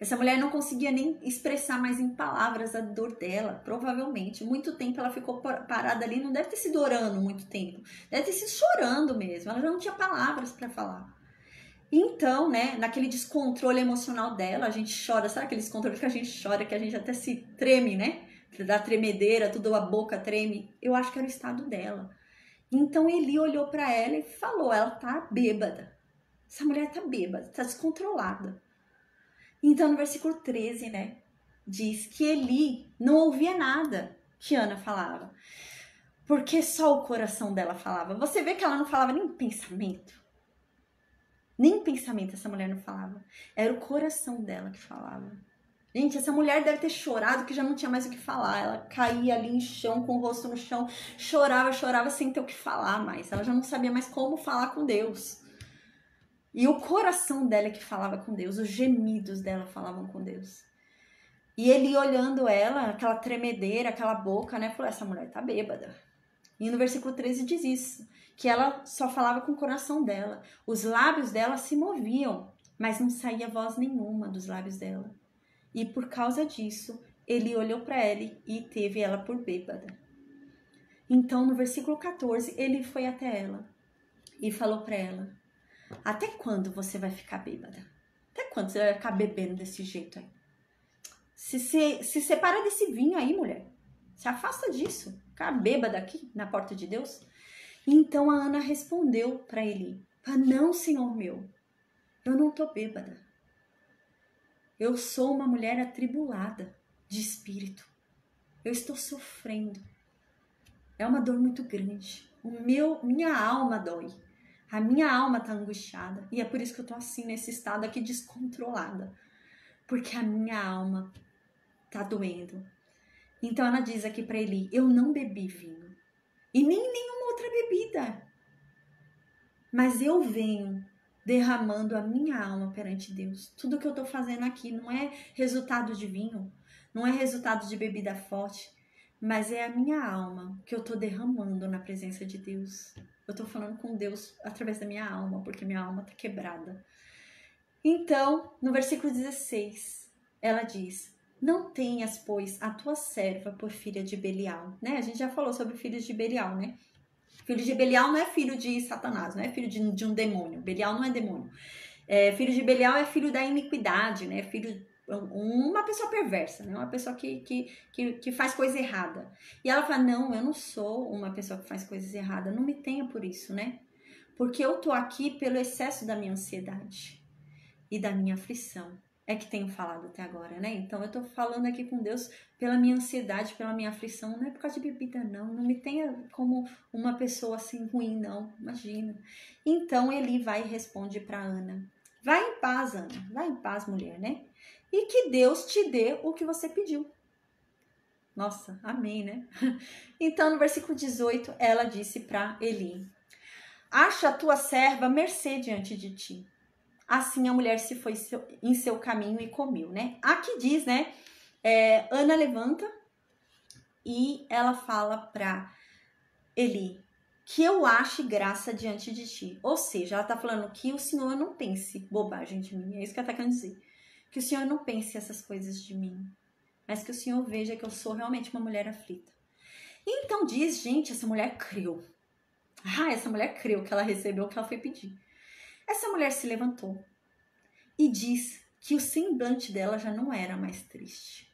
Essa mulher não conseguia nem expressar mais em palavras a dor dela, provavelmente. Muito tempo ela ficou parada ali, não deve ter sido orando muito tempo. Deve ter sido chorando mesmo, ela já não tinha palavras para falar. Então, né, naquele descontrole emocional dela, a gente chora, sabe aquele descontrole que a gente chora, que a gente até se treme, né? Dá tremedeira, tudo a boca treme. Eu acho que era o estado dela. Então Eli olhou para ela e falou: ela tá bêbada. Essa mulher tá bêbada, tá descontrolada. Então no versículo 13, né, diz que Eli não ouvia nada que Ana falava, porque só o coração dela falava. Você vê que ela não falava nem pensamento. Nem pensamento essa mulher não falava. Era o coração dela que falava. Gente, essa mulher deve ter chorado que já não tinha mais o que falar. Ela caía ali em chão, com o rosto no chão, chorava sem ter o que falar mais. Ela já não sabia mais como falar com Deus. E o coração dela é que falava com Deus, os gemidos dela falavam com Deus. E ele olhando ela, aquela tremedeira, aquela boca, né, falou: essa mulher tá bêbada. E no versículo 13 diz isso, que ela só falava com o coração dela. Os lábios dela se moviam, mas não saía voz nenhuma dos lábios dela. E por causa disso, ele olhou para ela e teve ela por bêbada. Então, no versículo 14, ele foi até ela e falou para ela: até quando você vai ficar bêbada? Até quando você vai ficar bebendo desse jeito aí? Se separa desse vinho aí, mulher. Se afasta disso. Ficar bêbada aqui na porta de Deus. Então a Ana respondeu para ele: não, senhor meu, eu não tô bêbada. Eu sou uma mulher atribulada de espírito. Eu estou sofrendo. É uma dor muito grande. Minha alma dói. A minha alma tá angustiada. E é por isso que eu tô assim, nesse estado aqui, descontrolada. Porque a minha alma tá doendo. Então ela diz aqui para Eli: eu não bebi vinho. E nem nenhuma outra bebida. Mas eu venho derramando a minha alma perante Deus. Tudo que eu tô fazendo aqui não é resultado de vinho. Não é resultado de bebida forte. Mas é a minha alma que eu tô derramando na presença de Deus. Eu tô falando com Deus através da minha alma, porque minha alma tá quebrada. Então, no versículo 16, ela diz: não tenhas, pois, a tua serva por filha de Belial. Né? A gente já falou sobre filhos de Belial, né? Filho de Belial não é filho de Satanás, não é filho de um demônio. Belial não é demônio. Filho de Belial é filho da iniquidade, né? Filho uma pessoa perversa, né? Uma pessoa que faz coisa errada. E ela fala: não, eu não sou uma pessoa que faz coisas erradas, não me tenha por isso, né? Porque eu tô aqui pelo excesso da minha ansiedade e da minha aflição. É que tenho falado até agora, né? Então eu tô falando aqui com Deus pela minha ansiedade, pela minha aflição. Não é por causa de bebida, não. Não me tenha como uma pessoa assim ruim, não. Imagina. Então Eli vai e responde para Ana: vai em paz, Ana. Vai em paz, mulher, né? E que Deus te dê o que você pediu. Nossa, amém, né? Então, no versículo 18, ela disse para Eli: acha a tua serva mercê diante de ti. Assim a mulher se foi em seu caminho e comeu, né? Aqui diz, né? Ana levanta e ela fala para Eli: que eu ache graça diante de ti. Ou seja, ela tá falando que o Senhor não pense bobagem de mim. É isso que ela tá querendo dizer. Que o Senhor não pense essas coisas de mim, mas que o Senhor veja que eu sou realmente uma mulher aflita. Então diz, gente, essa mulher creu. Essa mulher creu que ela recebeu o que ela foi pedir. Essa mulher se levantou e diz que o semblante dela já não era mais triste.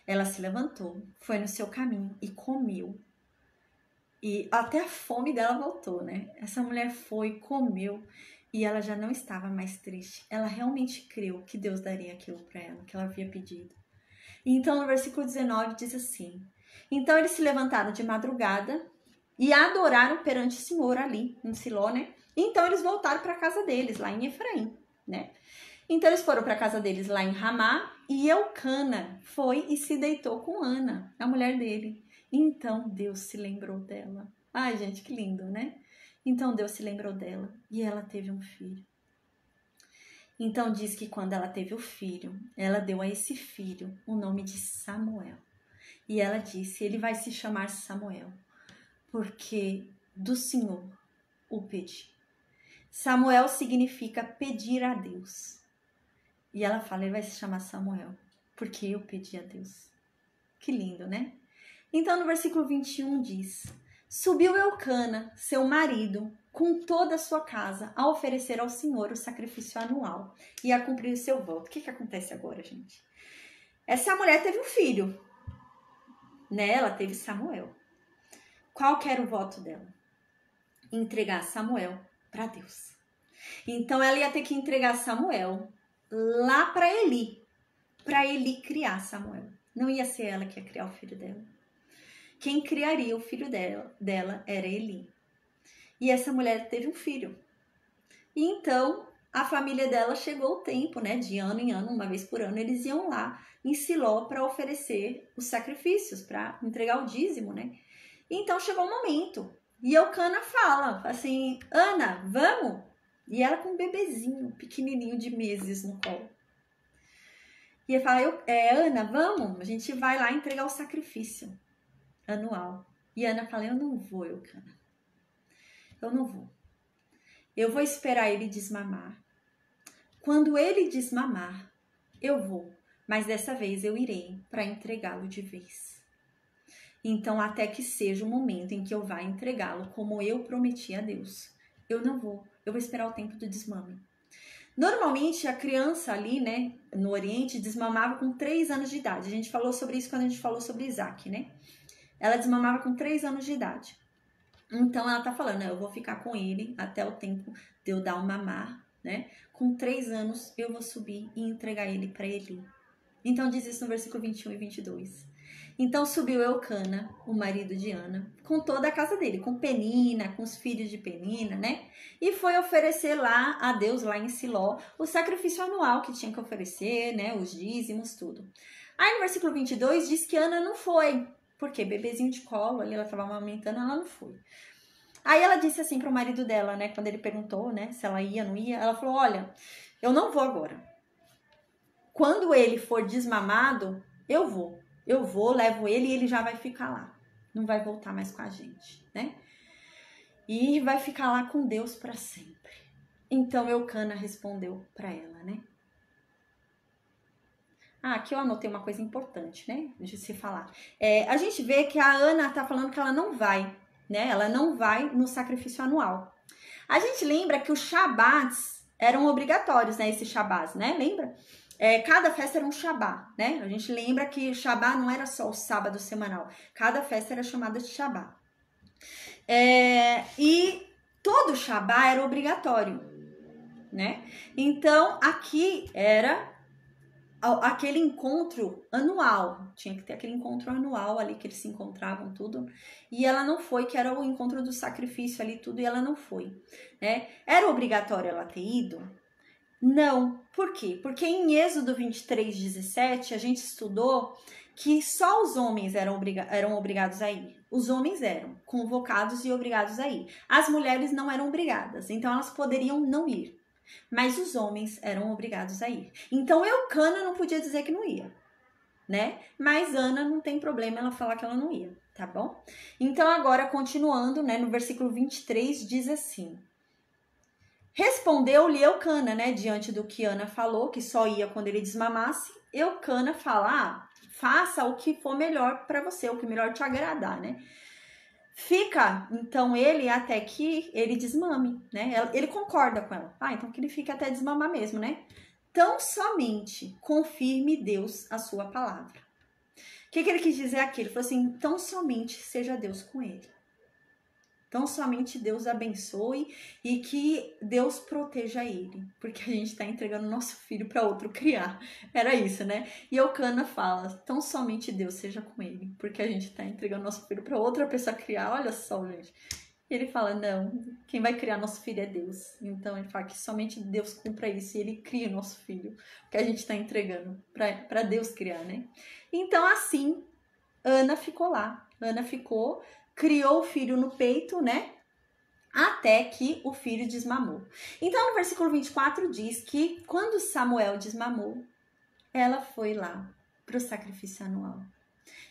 Ela se levantou, foi no seu caminho e comeu. E até a fome dela voltou, né? Essa mulher foi, comeu e ela já não estava mais triste. Ela realmente creu que Deus daria aquilo para ela, que ela havia pedido. Então, no versículo 19 diz assim: Então eles se levantaram de madrugada e adoraram perante o Senhor ali em Siló, né? Então eles voltaram para a casa deles, lá em Efraim, né? Então eles foram para a casa deles lá em Ramá e Eucana foi e se deitou com Ana, a mulher dele. Então Deus se lembrou dela. Ai, gente, que lindo, né? Então Deus se lembrou dela e ela teve um filho. Então diz que quando ela teve o filho, ela deu a esse filho o nome de Samuel. E ela disse, ele vai se chamar Samuel, porque do Senhor o pedi. Samuel significa pedir a Deus. E ela fala, ele vai se chamar Samuel, porque eu pedi a Deus. Que lindo, né? Então no versículo 21 diz, subiu Eucana, seu marido, com toda a sua casa, a oferecer ao Senhor o sacrifício anual e a cumprir o seu voto. O que acontece agora, gente? Essa mulher teve um filho, né? Ela teve Samuel. Qual que era o voto dela? Entregar Samuel para Deus. Então ela ia ter que entregar Samuel lá para Eli criar Samuel. Não ia ser ela que ia criar o filho dela. Quem criaria o filho dela era Eli. E essa mulher teve um filho. E então a família dela chegou o tempo, né? De ano em ano, uma vez por ano, eles iam lá em Siló para oferecer os sacrifícios, para entregar o dízimo, né? E então chegou o momento. E Eucana fala assim, Ana, vamos? E ela com um bebezinho, pequenininho de meses no colo. E ele fala, Ana, vamos? A gente vai lá entregar o sacrifício anual. E Ana fala, eu não vou, Eucana. Eu não vou. Eu vou esperar ele desmamar. Quando ele desmamar, eu vou. Mas dessa vez eu irei para entregá-lo de vez. Então, até que seja o momento em que eu vá entregá-lo, como eu prometi a Deus. Eu não vou. Eu vou esperar o tempo do desmame. Normalmente, a criança ali, né, no Oriente, desmamava com 3 anos de idade. A gente falou sobre isso quando a gente falou sobre Isaac, né? Ela desmamava com 3 anos de idade. Então, ela tá falando, eu vou ficar com ele até o tempo de eu dar um mamar, né? Com 3 anos, eu vou subir e entregar ele para Eli. Então, diz isso no versículo 21 e 22. Então, subiu Eucana, o marido de Ana, com toda a casa dele, com Penina, com os filhos de Penina, né? E foi oferecer lá a Deus, lá em Siló, o sacrifício anual que tinha que oferecer, né? Os dízimos, tudo. Aí, no versículo 22, diz que Ana não foi. Porque bebezinho de colo, ali ela estava amamentando, ela não foi. Aí ela disse assim para o marido dela, né? Quando ele perguntou, né? Se ela ia, não ia. Ela falou, olha, eu não vou agora. Quando ele for desmamado, eu vou. Eu vou, levo ele e ele já vai ficar lá. Não vai voltar mais com a gente, né? E vai ficar lá com Deus para sempre. Então Eucana respondeu para ela, né? Aqui eu anotei uma coisa importante, né? De se falar. A gente vê que a Ana tá falando que ela não vai, né? Ela não vai no sacrifício anual. A gente lembra que os Shabats eram obrigatórios, né? Esses Shabats, né? Lembra? Cada festa era um Shabá, né? A gente lembra que Shabá não era só o sábado semanal. Cada festa era chamada de Shabá. E todo Shabá era obrigatório, né? Então, aqui era aquele encontro anual, tinha que ter aquele encontro anual ali que eles se encontravam tudo, e ela não foi, que era o encontro do sacrifício ali tudo, e ela não foi, né? Era obrigatório ela ter ido? Não. Por quê? Porque em Êxodo 23:17 a gente estudou que só os homens eram obrigados a ir. Os homens eram convocados e obrigados a ir. As mulheres não eram obrigadas, então elas poderiam não ir. Mas os homens eram obrigados a ir. Então Eucana não podia dizer que não ia, né? Mas Ana não tem problema ela falar que ela não ia, tá bom? Então agora continuando, né, no versículo 23 diz assim: respondeu-lhe Eucana, né, diante do que Ana falou, que só ia quando ele desmamasse. Eucana fala, faça o que for melhor para você, o que melhor te agradar, né? Fica, então, ele até que ele desmame, né? Ele concorda com ela. Então que ele fique até desmamar mesmo, né? Tão somente confirme Deus a sua palavra. O que ele quis dizer aqui? Ele falou assim, tão somente seja Deus com ele. Então, somente Deus abençoe e que Deus proteja ele, porque a gente está entregando nosso filho para outro criar. Era isso, né? E Elcana fala, então somente Deus seja com ele, porque a gente está entregando nosso filho para outra pessoa criar. Olha só, gente. E ele fala, não, quem vai criar nosso filho é Deus. Então ele fala que somente Deus cumpra isso e ele cria o nosso filho, que a gente está entregando para Deus criar, né? Então assim, Ana ficou lá. Ana ficou, criou o filho no peito, né? Até que o filho desmamou. Então no versículo 24 diz que quando Samuel desmamou, ela foi lá para o sacrifício anual.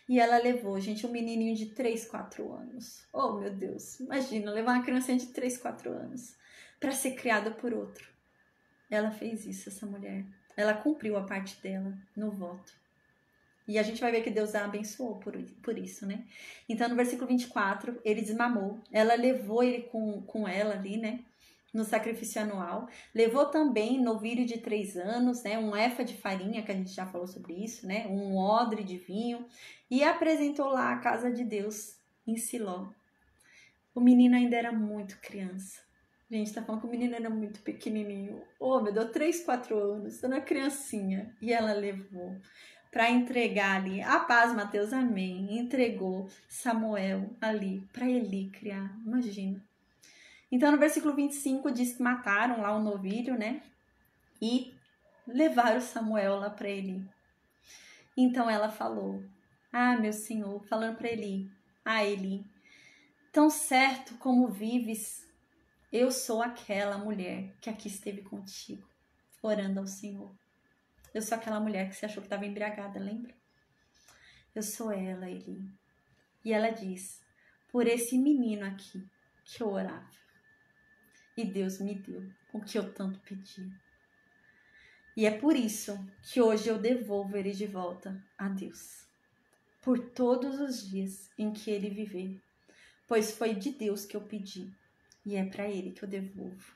E ela levou, gente, um menininho de 3, 4 anos. Oh, meu Deus. Imagina, levar uma criancinha de 3, 4 anos para ser criada por outro. Ela fez isso, essa mulher. Ela cumpriu a parte dela no voto. E a gente vai ver que Deus a abençoou por isso, né? Então, no versículo 24, ele desmamou. Ela levou ele com ela ali, né? No sacrifício anual. Levou também novilho de 3 anos, né? Um efa de farinha, que a gente já falou sobre isso, né? Um odre de vinho. E apresentou lá a casa de Deus em Siló. O menino ainda era muito criança. Gente, tá falando que o menino era muito pequenininho. Oh, meu Deus, 3, 4 anos. Era uma criancinha. E ela levou para entregar ali. A paz, Mateus, amém. Entregou Samuel ali para Eli criar. Imagina. Então, no versículo 25 diz que mataram lá o novilho, né? E levaram Samuel lá para Eli. Então ela falou, meu Senhor, falando para Eli, Eli, tão certo como vives, eu sou aquela mulher que aqui esteve contigo, orando ao Senhor. Eu sou aquela mulher que você achou que estava embriagada, lembra? Eu sou ela, Eli. E ela diz, por esse menino aqui que eu orava. E Deus me deu o que eu tanto pedi. E é por isso que hoje eu devolvo ele de volta a Deus. Por todos os dias em que ele viver. Pois foi de Deus que eu pedi. E é para ele que eu devolvo.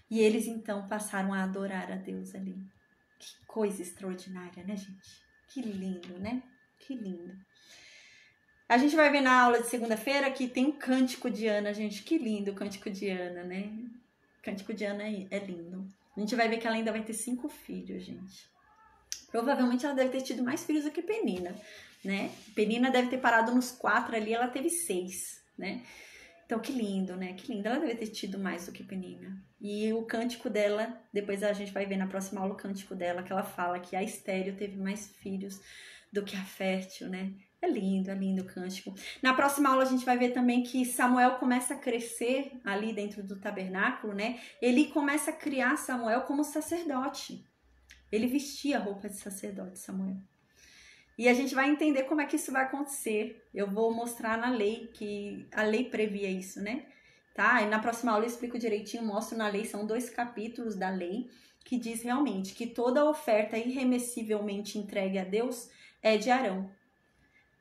E eles então passaram a adorar a Deus ali. Que coisa extraordinária, né, gente? Que lindo, né? Que lindo. A gente vai ver na aula de segunda-feira que tem um cântico de Ana, gente. Que lindo o cântico de Ana, né? O cântico de Ana é lindo. A gente vai ver que ela ainda vai ter 5 filhos, gente. Provavelmente ela deve ter tido mais filhos do que Penina, né? Penina deve ter parado nos 4 ali, ela teve 6, né? Então, que lindo, né? Que lindo. Ela deve ter tido mais do que Penina. E o cântico dela, depois a gente vai ver na próxima aula o cântico dela, que ela fala que a estéril teve mais filhos do que a fértil, né? É lindo o cântico. Na próxima aula a gente vai ver também que Samuel começa a crescer ali dentro do tabernáculo, né? Ele começa a criar Samuel como sacerdote. Ele vestia a roupa de sacerdote, Samuel. E a gente vai entender como é que isso vai acontecer. Eu vou mostrar na lei, que a lei previa isso, né? Tá? E na próxima aula eu explico direitinho, mostro na lei, são 2 capítulos da lei, que diz realmente que toda oferta irremessivelmente entregue a Deus é de Arão.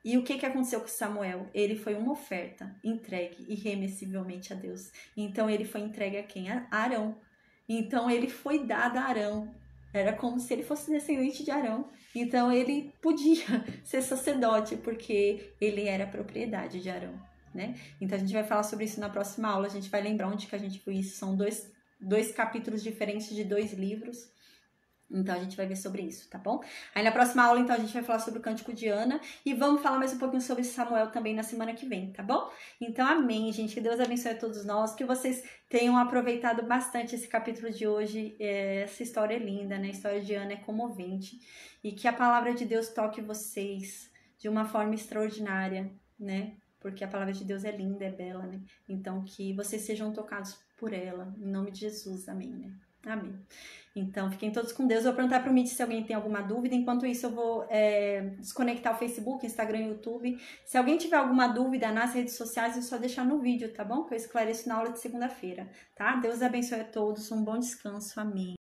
E o que aconteceu com Samuel? Ele foi uma oferta entregue irremessivelmente a Deus. Então ele foi entregue a quem? A Arão. Então ele foi dado a Arão. Era como se ele fosse descendente de Arão. Então ele podia ser sacerdote, porque ele era propriedade de Arão, né? Então a gente vai falar sobre isso na próxima aula. A gente vai lembrar onde que a gente viu isso. São dois capítulos diferentes de 2 livros. Então a gente vai ver sobre isso, tá bom? Aí na próxima aula, então, a gente vai falar sobre o cântico de Ana e vamos falar mais um pouquinho sobre Samuel também na semana que vem, tá bom? Então, amém, gente. Que Deus abençoe a todos nós, que vocês tenham aproveitado bastante esse capítulo de hoje. Essa história é linda, né? A história de Ana é comovente. E que a palavra de Deus toque vocês de uma forma extraordinária, né? Porque a palavra de Deus é linda, é bela, né? Então, que vocês sejam tocados por ela. Em nome de Jesus, amém, né? Amém. Então, fiquem todos com Deus. Eu vou perguntar para o Mitch se alguém tem alguma dúvida. Enquanto isso, eu vou desconectar o Facebook, Instagram e YouTube. Se alguém tiver alguma dúvida nas redes sociais, é só deixar no vídeo, tá bom? Que eu esclareço na aula de segunda-feira, tá? Deus abençoe a todos. Um bom descanso. Amém.